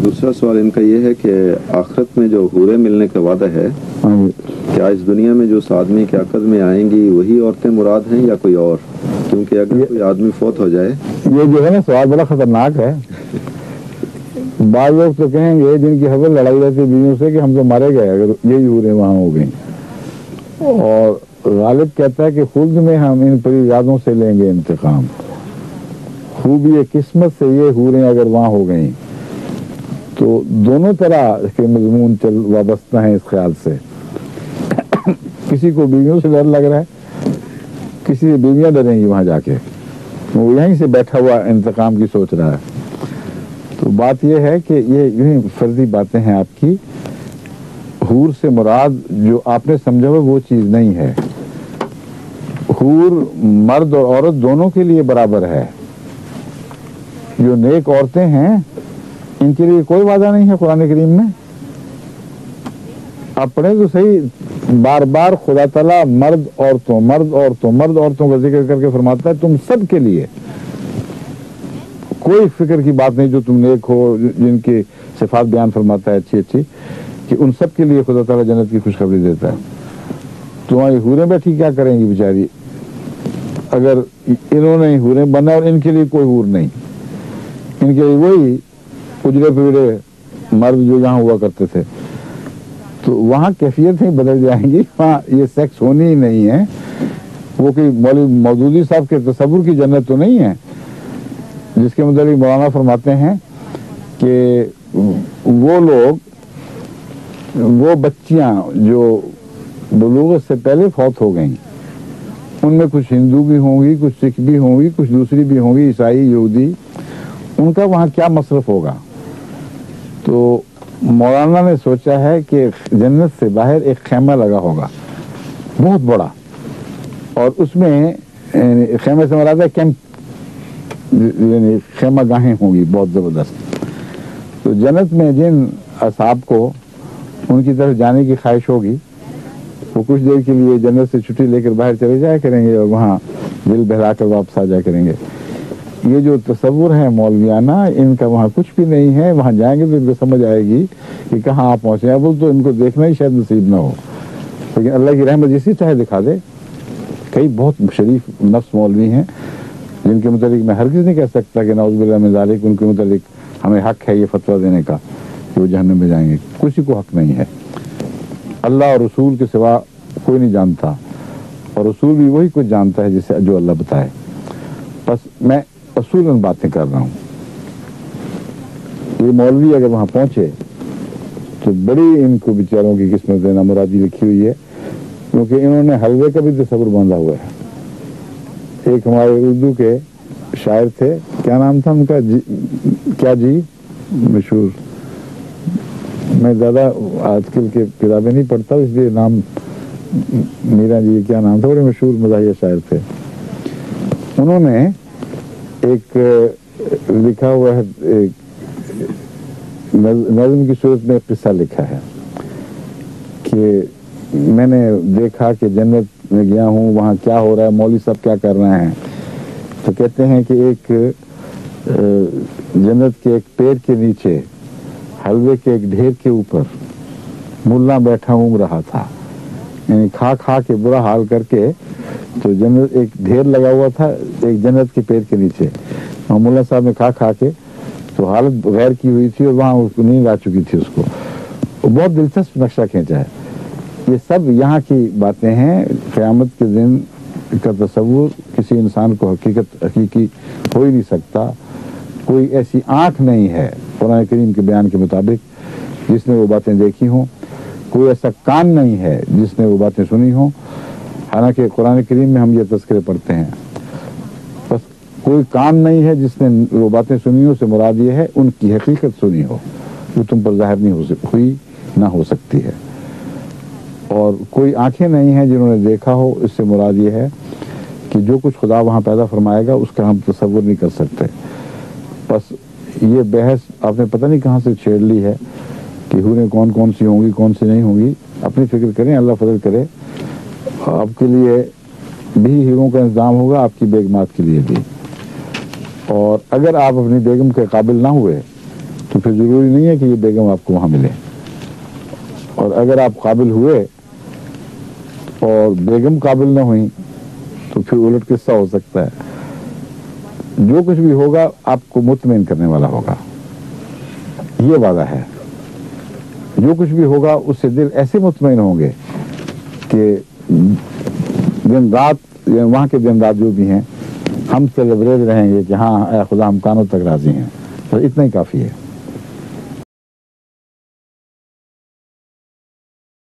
دوسرا سوال ان کا یہ ہے کہ آخرت میں جو حوریں ملنے کا وعدہ ہے، کیا اس دنیا میں جو اس آدمی کے عقد میں آئیں گی وہی عورتیں مراد ہیں یا کوئی اور؟ کیونکہ اگر کوئی آدمی فوت ہو جائے، یہ جو ہے نا سوال بڑا خطرناک ہے. بعض لوگ تو کہیں گے جن کی حضرت لڑائی رہتی ہے بیویوں سے کہ ہم تو مارے گئے اگر یہی حوریں وہاں ہو گئیں. اور غالب کہتا ہے کہ خود میں ہم ان پریزادوں سے لیں گے انتقام. خوبی قسمت سے یہ حوریں اگر وہاں ہو گئیں تو دونوں طرح کے مضمون وابستہ ہیں اس خیال سے. کسی کو بیویوں سے ڈر لگ رہا ہے، کسی سے بیویاں ڈریں گی وہاں جا کے، وہ یہیں سے بیٹھا ہوا انتقام کی سوچ رہا ہے. تو بات یہ ہے کہ یہ یوں فرضی باتیں ہیں آپ کی. حور سے مراد جو آپ نے سمجھا ہوا وہ چیز نہیں ہے. حور مرد اور عورت دونوں کے لیے برابر ہے. جو نیک عورتیں ہیں ان کے لیے کوئی وعدہ نہیں ہے قرآن کریم میں. اپنے تو صحیح بار بار خدا تعالیٰ مرد عورتوں کا ذکر کر کے فرماتا ہے تم سب کے لیے. کوئی فکر کی بات نہیں جو تم نیک ہو، جن کی صفات بیان فرماتا ہے اچھی اچھی، کہ ان سب کے لیے خدا تعالیٰ جنت کی خوشخبری دیتا ہے. تمہاری حوریں بیٹھی کیا کریں گی بیچاری؟ اگر انہوں نے حوریں بنا اور ان کے لیے کوئی حور نہیں، ان کے لیے وہی اجڑے پجڑے مرد جو یہاں ہوا کرتے تھے، تو وہاں کیفیتیں بدل جائیں گی. وہاں یہ سیکس ہونی ہی نہیں ہے. وہ کوئی مولوی مودودی صاحب کے تصور کی جنت تو نہیں ہے جس کے متعلق مولانا فرماتے ہیں کہ وہ لوگ، وہ بچیاں جو بلوغت سے پہلے فوت ہو گئیں، ان میں کچھ ہندو بھی ہوں گی، کچھ سکھ بھی ہوں گی، کچھ دوسری بھی ہوں گی، عیسائی یہودی، ان کا وہاں کیا مصرف ہوگا. تو مولانا نے سوچا ہے کہ جنت سے باہر ایک خیمہ لگا ہوگا بہت بڑا، اور اس میں خیمے سے مراد ہے کیمپ، یعنی خیمہ گاہیں ہوں گی بہت زبردست. تو جنت میں جن اصحاب کو ان کی طرف جانے کی خواہش ہوگی وہ کچھ دیر کے لیے جنت سے چھٹی لے کر باہر چلے جایا کریں گے اور وہاں دل بہلا کر واپس آ جایا کریں گے. یہ جو تصور ہے مولویانہ، ان کا وہاں کچھ بھی نہیں ہے. وہاں جائیں گے تو ان کو سمجھ آئے گی کہ کہاں آپ پہنچے ہیں. وہ تو ان کو دیکھنا ہی شاید نصیب نہ ہو، لیکن اللہ کی رحمت جسی چاہے دکھا دے. کئی بہت شریف نفس مولوی ہیں جن کے متعلق میں ہرگز نہیں کہہ سکتا کہ نعوذ باللہ من ذالک ان کے متعلق ہمیں حق ہے یہ فتویٰ دینے کا کہ وہ جہنم میں جائیں گے. کسی کو حق نہیں ہے. اللہ اور رسول کے سوا کوئی نہیں جانتا، اور رسول بھی وہی کچھ جانتا ہے جسے جو اللہ بتائے. بس میں اصولاً باتیں کر رہا ہوں. یہ مولوی اگر وہاں پہنچے تو بڑی ان کو بیچاروں کی قسمت دینا مرادی لکھی ہوئی ہے، کیونکہ انہوں نے حلوے کا بھی تصور باندھا ہوا ہے. ایک ہمارے اردو کے شاعر تھے، کیا نام تھا ان کا؟ کیا جی مشہور، میں زیادہ آج کل کے کتابیں نہیں پڑھتا اس لیے نام، میرا جی کیا نام تھا، بڑے مشہور مزاحیہ شاعر تھے. انہوں نے ایک لکھا ہوا ہے، ایک نظم کی صورت میں ایک قصہ لکھا ہے کہ میں نے دیکھا کہ جنت میں گیا ہوں، وہاں کیا ہو رہا ہے، مولوی صاحب کیا کر رہے ہیں. تو کہتے ہیں کہ ایک جنت کے ایک پیڑ کے نیچے حلوے کے ایک ڈھیر کے اوپر ملا بیٹھا اونگ رہا تھا، یعنی کھا کھا کے برا حال کر کے. تو جنت ایک ڈھیر لگا ہوا تھا ایک جنت کے پیڑ کے نیچے، وہاں ملا صاحب نے کھا کھا کے تو حالت غیر کی ہوئی تھی اور وہاں نیند آ چکی تھی اس کو. بہت دلچسپ نقشہ کھینچا ہے. یہ سب یہاں کی باتیں ہیں. قیامت کے دن کا تصور کسی انسان کو حقیقی ہو ہی نہیں سکتا. کوئی ایسی آنکھ نہیں ہے قرآن کریم کے بیان کے مطابق جس نے وہ باتیں دیکھی ہوں. کوئی ایسا کان نہیں ہے جس نے وہ باتیں سنی ہوں. حالانکہ قرآن کریم میں ہم یہ تذکرے پڑھتے ہیں. بس کوئی کان نہیں ہے جس نے وہ باتیں سنی ہو سے مراد یہ ہے ان کی حقیقت سنی ہو، وہ تم پر ظاہر نہیں ہوئی نہ ہو سکتی ہے. اور کوئی آنکھیں نہیں ہیں جنہوں نے دیکھا ہو، اس سے مراد یہ ہے کہ جو کچھ خدا وہاں پیدا فرمائے گا اس کا ہم تصور نہیں کر سکتے. بس یہ بحث آپ نے پتہ نہیں کہاں سے چھیڑ لی ہے کہ حوریں کون کون سی ہوں گی کون سی نہیں ہوں گی. اپنی فکر کریں، اللہ فضل کرے. آپ کے لیے بھی ہیروں کا انتظام ہوگا، آپ کی بیگمات کے لیے بھی. اور اگر آپ اپنی بیگم کے قابل نہ ہوئے تو پھر ضروری نہیں ہے کہ یہ بیگم آپ کو وہاں ملے. اور اگر آپ قابل ہوئے اور بیگم قابل نہ ہوئی تو پھر الٹ قصہ ہو سکتا ہے. جو کچھ بھی ہوگا آپ کو مطمئن کرنے والا ہوگا، یہ وعدہ ہے. جو کچھ بھی ہوگا اس سے دل ایسے مطمئن ہوں گے کہ دن رات وہاں کے دن رات جو بھی ہیں ہم سے لبریز رہیں گے کہ ہاں اے خدا ہم کانوں تک راضی ہیں. بس اتنا ہی کافی ہے.